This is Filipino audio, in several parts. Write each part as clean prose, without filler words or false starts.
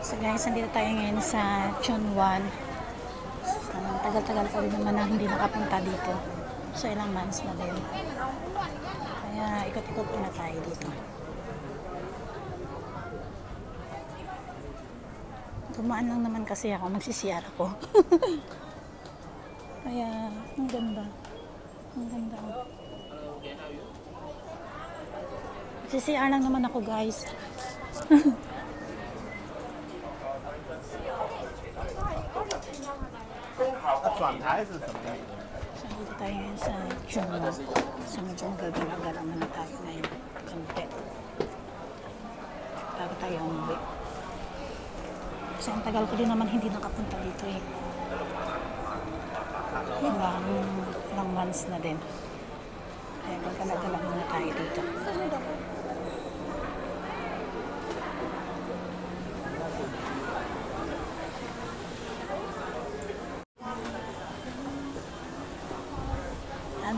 So guys, nandito tayo ngayon sa Chunwan. So, tagal-tagal pa rin naman na hindi nakapunta dito. So ilang months na din. Kaya ikot-ikot na tayo dito. Dumaan lang naman kasi ako, magsisiyar ako. Kaya ang ganda. Ang ganda. Magsisiyar lang naman ako guys. So, dito tayo ngayon sa Chunwan. So, medyo magagala-gala naman tayo ngayon. Konti. Bago tayo umuwi. Kasi ang tagal ko din naman hindi nakapunta dito eh. Ilang months na din. Kaya gagala-gala muna tayo dito.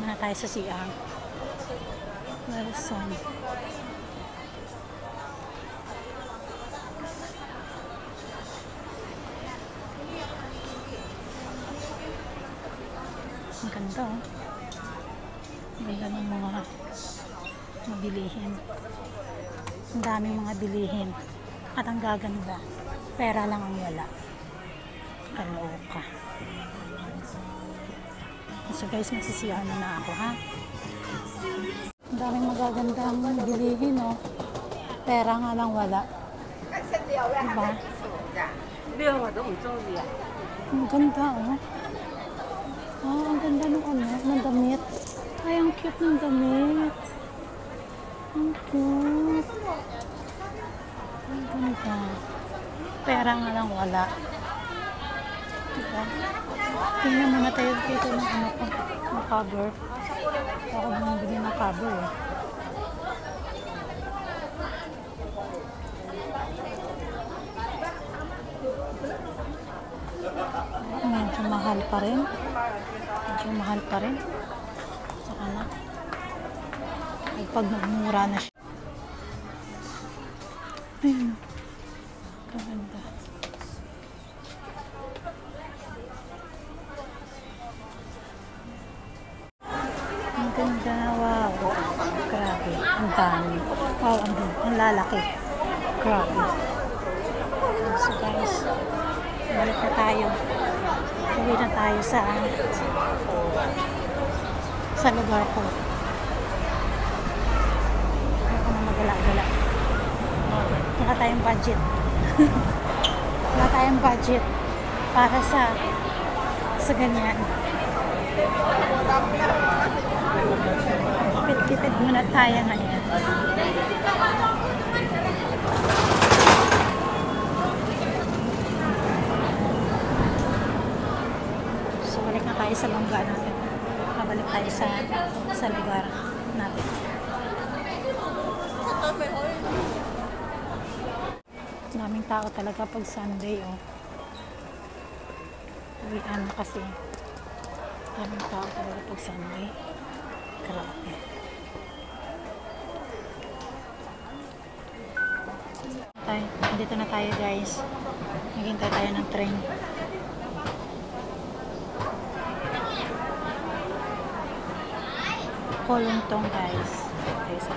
Muna tayo sa CR. Wilson. Ang ganda oh. Ang ganda ng mga bilihin. Ang daming mga bilihin. At ang gaganda. Pera lang ang wala. Kaloka. So guys, magsisiyar na ako ha. Ang daming magagandang bilihin oh. Pera nga lang wala. Diba? Ang ganda oh. Oh, ang ganda ng ano, ng damit. Ay, ang cute ng damit. Ang cute. Ang ganda. Pera nga lang wala. Diba? Tingnan muna tayo dito ng ano ko, ng cover. Ako bumibili ng cover eh. Medyo mahal pa rin. Medyo mahal pa rin. Saka na. Ay, pag nagmura na siya. Ayun. Kaganda. Ang ganda. Wow. Grabe. Ang dami. Wow, ang lalaki. Grabe. So guys, balik na tayo. Uwi na tayo sa lugar ko. Ako na magala-gala. Wala tayong budget. Wala tayong budget para sa ganyan. Tipid-tipid muna tayo ngayon. So, balik na tayo sa lungga natin. Babalik tayo sa lugar natin. Daming tao talaga pag Sunday, oh. Uwian na kasi. Daming tao talaga pag Sunday. Grabe. Dito na tayo guys. Naghintay tayo ng train. Kolongtong guys. Okay, sa